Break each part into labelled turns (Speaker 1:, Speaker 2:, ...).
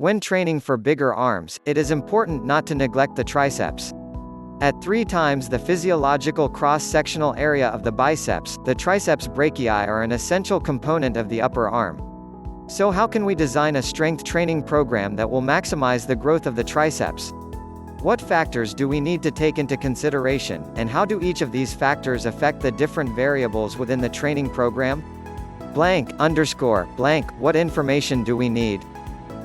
Speaker 1: When training for bigger arms, it is important not to neglect the triceps. At 3 times the physiological cross-sectional area of the biceps, the triceps brachii are an essential component of the upper arm. So how can we design a strength training program that will maximize the growth of the triceps? What factors do we need to take into consideration, and how do each of these factors affect the different variables within the training program? What information do we need?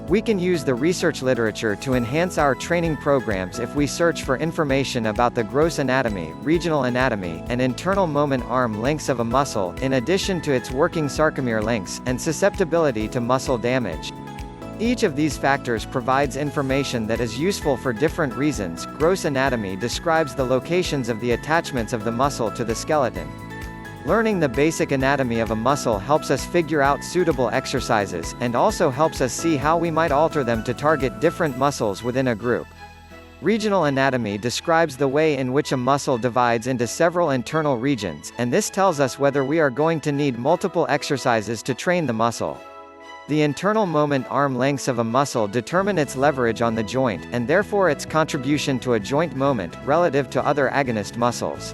Speaker 1: We can use the research literature to enhance our training programs if we search for information about the gross anatomy, regional anatomy, and internal moment arm lengths of a muscle, in addition to its working sarcomere lengths, and susceptibility to muscle damage. Each of these factors provides information that is useful for different reasons. Gross anatomy describes the locations of the attachments of the muscle to the skeleton. Learning the basic anatomy of a muscle helps us figure out suitable exercises, and also helps us see how we might alter them to target different muscles within a group. Regional anatomy describes the way in which a muscle divides into several internal regions, and this tells us whether we are going to need multiple exercises to train the muscle. The internal moment arm lengths of a muscle determine its leverage on the joint, and therefore its contribution to a joint moment, relative to other agonist muscles.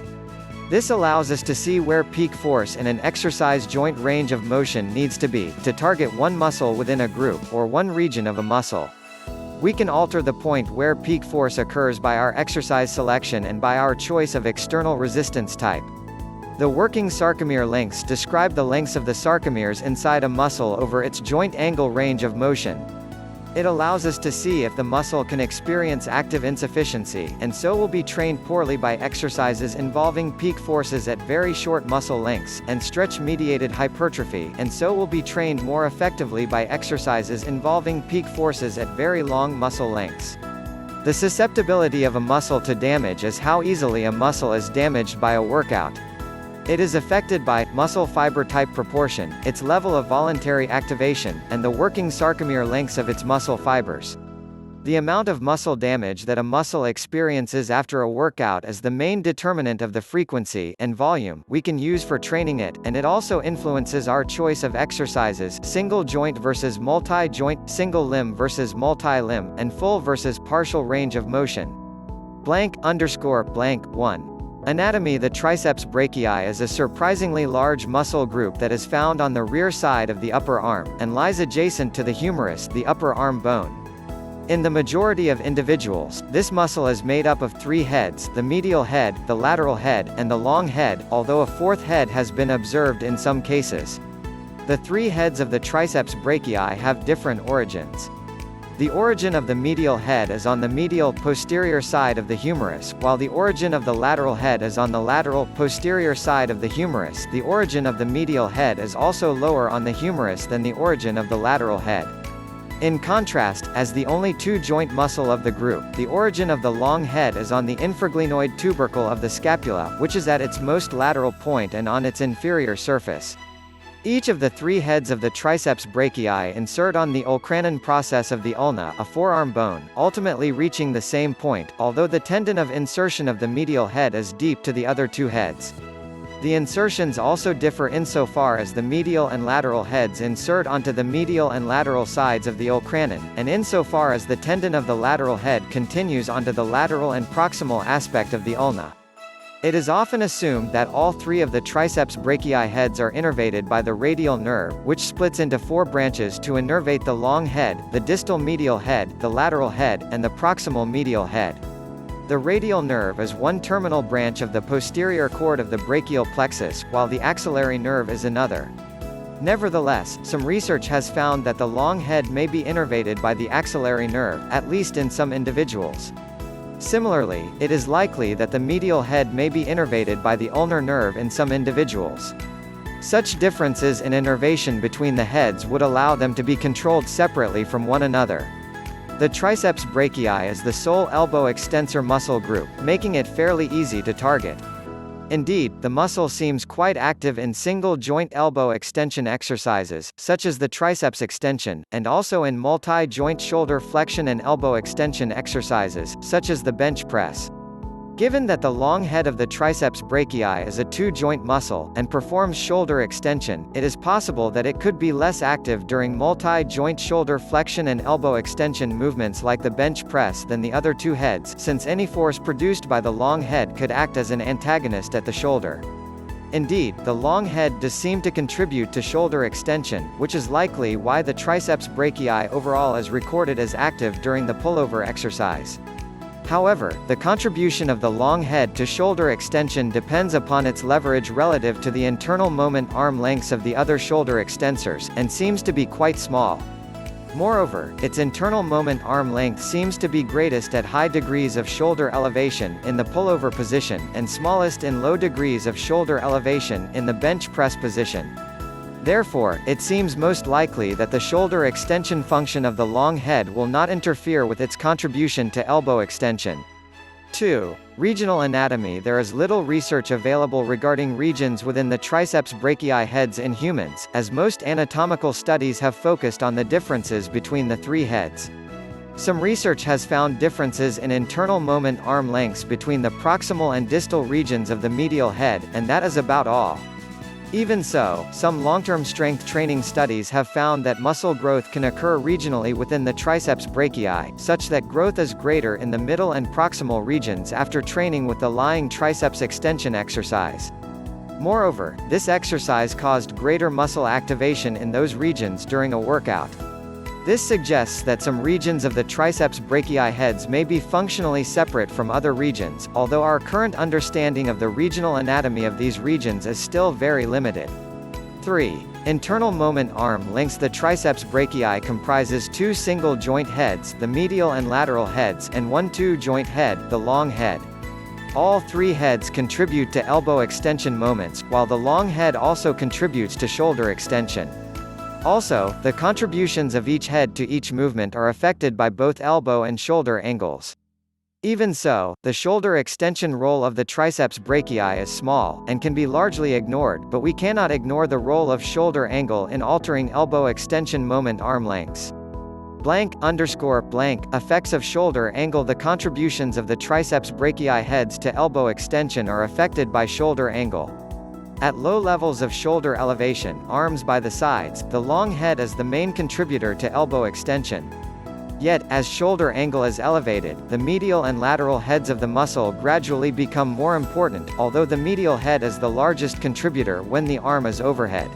Speaker 1: This allows us to see where peak force in an exercise joint range of motion needs to be, to target one muscle within a group, or one region of a muscle. We can alter the point where peak force occurs by our exercise selection and by our choice of external resistance type. The working sarcomere lengths describe the lengths of the sarcomeres inside a muscle over its joint angle range of motion. It allows us to see if the muscle can experience active insufficiency, and so will be trained poorly by exercises involving peak forces at very short muscle lengths, and stretch-mediated hypertrophy, and so will be trained more effectively by exercises involving peak forces at very long muscle lengths. The susceptibility of a muscle to damage is how easily a muscle is damaged by a workout. It is affected by muscle fiber type proportion, its level of voluntary activation, and the working sarcomere lengths of its muscle fibers. The amount of muscle damage that a muscle experiences after a workout is the main determinant of the frequency and volume we can use for training it, and it also influences our choice of exercises: single joint versus multi-joint, single limb versus multi-limb, and full versus partial range of motion. _1. Anatomy. The triceps brachii is a surprisingly large muscle group that is found on the rear side of the upper arm, and lies adjacent to the humerus, the upper arm bone. In the majority of individuals, this muscle is made up of 3 heads: the medial head, the lateral head, and the long head, although a 4th head has been observed in some cases. The 3 heads of the triceps brachii have different origins. The origin of the medial head is on the medial posterior side of the humerus, while the origin of the lateral head is on the lateral posterior side of the humerus. The origin of the medial head is also lower on the humerus than the origin of the lateral head. In contrast, as the only 2-joint muscle of the group, the origin of the long head is on the infraglenoid tubercle of the scapula, which is at its most lateral point and on its inferior surface. Each of the 3 heads of the triceps brachii insert on the ulcranon process of the ulna, a forearm bone, ultimately reaching the same point, although the tendon of insertion of the medial head is deep to the other 2 heads. The insertions also differ insofar as the medial and lateral heads insert onto the medial and lateral sides of the ulcranon, and insofar as the tendon of the lateral head continues onto the lateral and proximal aspect of the ulna. It is often assumed that all 3 of the triceps brachii heads are innervated by the radial nerve, which splits into 4 branches to innervate the long head, the distal medial head, the lateral head, and the proximal medial head. The radial nerve is one terminal branch of the posterior cord of the brachial plexus, while the axillary nerve is another. Nevertheless, some research has found that the long head may be innervated by the axillary nerve, at least in some individuals. Similarly, it is likely that the medial head may be innervated by the ulnar nerve in some individuals. Such differences in innervation between the heads would allow them to be controlled separately from one another. The triceps brachii is the sole elbow extensor muscle group, making it fairly easy to target. Indeed, the muscle seems quite active in single-joint elbow extension exercises, such as the triceps extension, and also in multi-joint shoulder flexion and elbow extension exercises, such as the bench press. Given that the long head of the triceps brachii is a two-joint muscle, and performs shoulder extension, it is possible that it could be less active during multi-joint shoulder flexion and elbow extension movements like the bench press than the other two heads, since any force produced by the long head could act as an antagonist at the shoulder. Indeed, the long head does seem to contribute to shoulder extension, which is likely why the triceps brachii overall is recorded as active during the pullover exercise. However, the contribution of the long head to shoulder extension depends upon its leverage relative to the internal moment arm lengths of the other shoulder extensors, and seems to be quite small. Moreover, its internal moment arm length seems to be greatest at high degrees of shoulder elevation in the pullover position, and smallest in low degrees of shoulder elevation in the bench press position. Therefore, it seems most likely that the shoulder extension function of the long head will not interfere with its contribution to elbow extension. 2. Regional anatomy. There is little research available regarding regions within the triceps brachii heads in humans, as most anatomical studies have focused on the differences between the three heads. Some research has found differences in internal moment arm lengths between the proximal and distal regions of the medial head, and that is about all. Even so, some long-term strength training studies have found that muscle growth can occur regionally within the triceps brachii, such that growth is greater in the middle and proximal regions after training with the lying triceps extension exercise. Moreover, this exercise caused greater muscle activation in those regions during a workout. This suggests that some regions of the triceps brachii heads may be functionally separate from other regions, although our current understanding of the regional anatomy of these regions is still very limited. 3. Internal moment arm lengths. The triceps brachii comprises two single-joint heads, the medial and lateral heads, and one two-joint head, the long head. All three heads contribute to elbow extension moments, while the long head also contributes to shoulder extension. Also, the contributions of each head to each movement are affected by both elbow and shoulder angles. Even so, the shoulder extension role of the triceps brachii is small, and can be largely ignored, but we cannot ignore the role of shoulder angle in altering elbow extension moment arm lengths. Effects of shoulder angle. The contributions of the triceps brachii heads to elbow extension are affected by shoulder angle. At low levels of shoulder elevation, arms by the sides, the long head is the main contributor to elbow extension. Yet, as shoulder angle is elevated, the medial and lateral heads of the muscle gradually become more important, although the medial head is the largest contributor when the arm is overhead.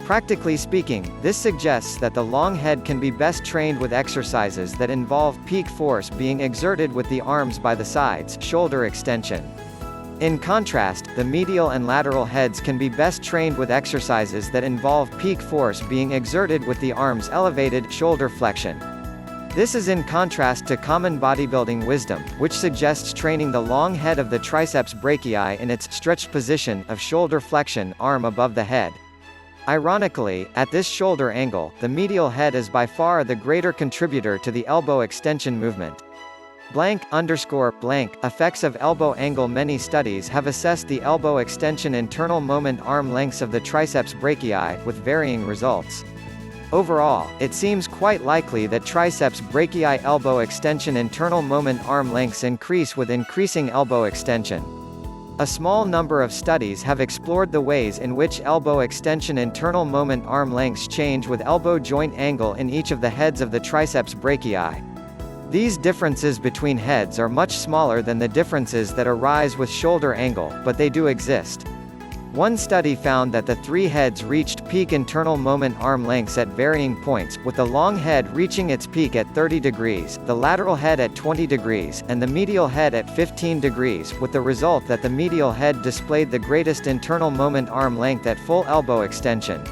Speaker 1: Practically speaking, this suggests that the long head can be best trained with exercises that involve peak force being exerted with the arms by the sides, shoulder extension. In contrast, the medial and lateral heads can be best trained with exercises that involve peak force being exerted with the arms elevated, shoulder flexion. This is in contrast to common bodybuilding wisdom, which suggests training the long head of the triceps brachii in its stretched position of shoulder flexion, arm above the head. Ironically, at this shoulder angle, the medial head is by far the greater contributor to the elbow extension movement. Effects of elbow angle. Many studies have assessed the elbow extension internal moment arm lengths of the triceps brachii, with varying results. Overall, it seems quite likely that triceps brachii elbow extension internal moment arm lengths increase with increasing elbow extension. A small number of studies have explored the ways in which elbow extension internal moment arm lengths change with elbow joint angle in each of the heads of the triceps brachii. These differences between heads are much smaller than the differences that arise with shoulder angle, but they do exist. One study found that the three heads reached peak internal moment arm lengths at varying points, with the long head reaching its peak at 30 degrees, the lateral head at 20 degrees, and the medial head at 15 degrees, with the result that the medial head displayed the greatest internal moment arm length at full elbow extension.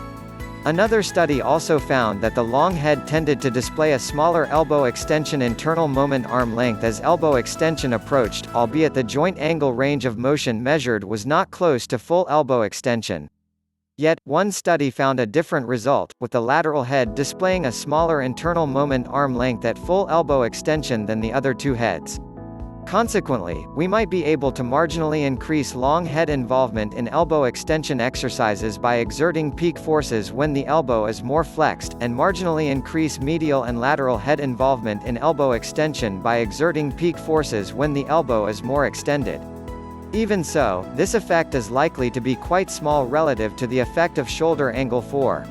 Speaker 1: Another study also found that the long head tended to display a smaller elbow extension internal moment arm length as elbow extension approached, albeit the joint angle range of motion measured was not close to full elbow extension. Yet, one study found a different result, with the lateral head displaying a smaller internal moment arm length at full elbow extension than the other two heads. Consequently, we might be able to marginally increase long head involvement in elbow extension exercises by exerting peak forces when the elbow is more flexed, and marginally increase medial and lateral head involvement in elbow extension by exerting peak forces when the elbow is more extended. Even so, this effect is likely to be quite small relative to the effect of shoulder angle 4.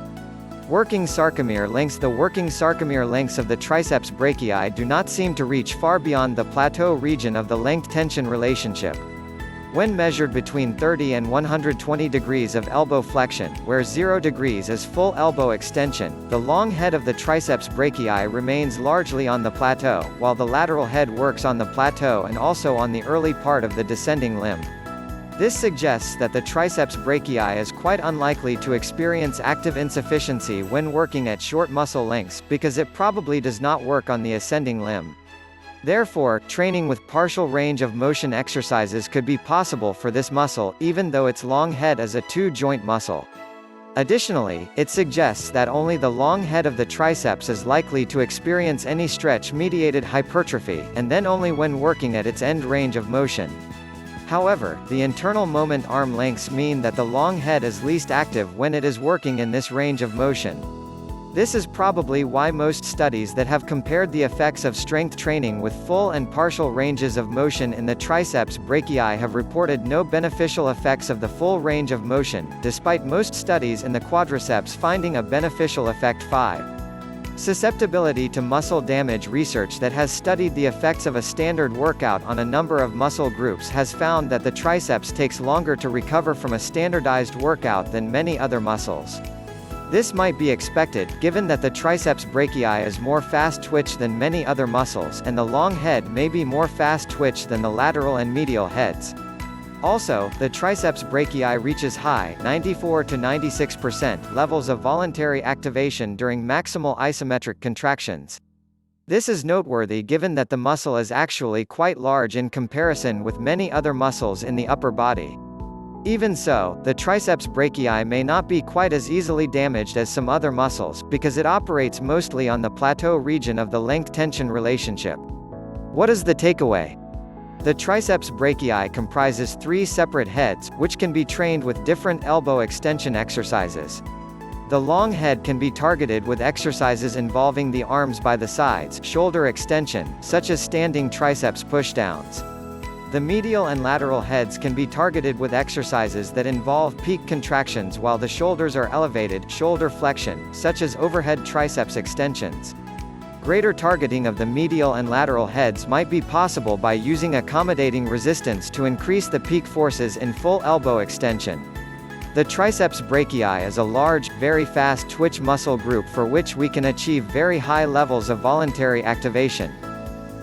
Speaker 1: Working sarcomere lengths. The working sarcomere lengths of the triceps brachii do not seem to reach far beyond the plateau region of the length-tension relationship. When measured between 30 and 120 degrees of elbow flexion, where 0 degrees is full elbow extension, the long head of the triceps brachii remains largely on the plateau, while the lateral head works on the plateau and also on the early part of the descending limb. This suggests that the triceps brachii is quite unlikely to experience active insufficiency when working at short muscle lengths, because it probably does not work on the ascending limb. Therefore, training with partial range of motion exercises could be possible for this muscle, even though its long head is a two-joint muscle. Additionally, it suggests that only the long head of the triceps is likely to experience any stretch-mediated hypertrophy, and then only when working at its end range of motion. However, the internal moment arm lengths mean that the long head is least active when it is working in this range of motion. This is probably why most studies that have compared the effects of strength training with full and partial ranges of motion in the triceps brachii have reported no beneficial effects of the full range of motion, despite most studies in the quadriceps finding a beneficial effect. 5. Susceptibility to muscle damage. Research that has studied the effects of a standard workout on a number of muscle groups has found that the triceps takes longer to recover from a standardized workout than many other muscles. This might be expected, given that the triceps brachii is more fast-twitch than many other muscles, and the long head may be more fast-twitch than the lateral and medial heads. Also, the triceps brachii reaches high 94 to 96% levels of voluntary activation during maximal isometric contractions. This is noteworthy given that the muscle is actually quite large in comparison with many other muscles in the upper body. Even so, the triceps brachii may not be quite as easily damaged as some other muscles, because it operates mostly on the plateau region of the length-tension relationship. What is the takeaway? The triceps brachii comprises 3 separate heads, which can be trained with different elbow extension exercises. The long head can be targeted with exercises involving the arms by the sides, shoulder extension, such as standing triceps pushdowns. The medial and lateral heads can be targeted with exercises that involve peak contractions while the shoulders are elevated, shoulder flexion, such as overhead triceps extensions. Greater targeting of the medial and lateral heads might be possible by using accommodating resistance to increase the peak forces in full elbow extension. The triceps brachii is a large, very fast twitch muscle group for which we can achieve very high levels of voluntary activation.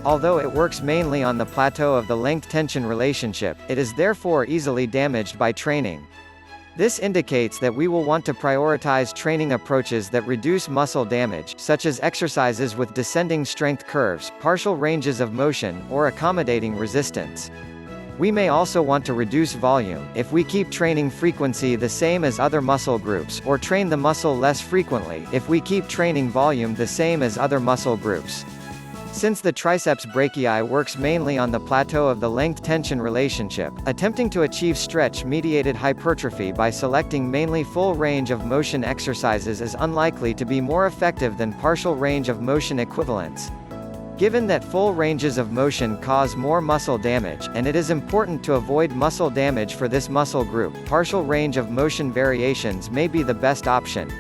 Speaker 1: Although it works mainly on the plateau of the length-tension relationship, it is therefore easily damaged by training. This indicates that we will want to prioritize training approaches that reduce muscle damage, such as exercises with descending strength curves, partial ranges of motion, or accommodating resistance. We may also want to reduce volume, if we keep training frequency the same as other muscle groups, or train the muscle less frequently, if we keep training volume the same as other muscle groups. Since the triceps brachii works mainly on the plateau of the length-tension relationship, attempting to achieve stretch-mediated hypertrophy by selecting mainly full range of motion exercises is unlikely to be more effective than partial range of motion equivalents. Given that full ranges of motion cause more muscle damage, and it is important to avoid muscle damage for this muscle group, partial range of motion variations may be the best option.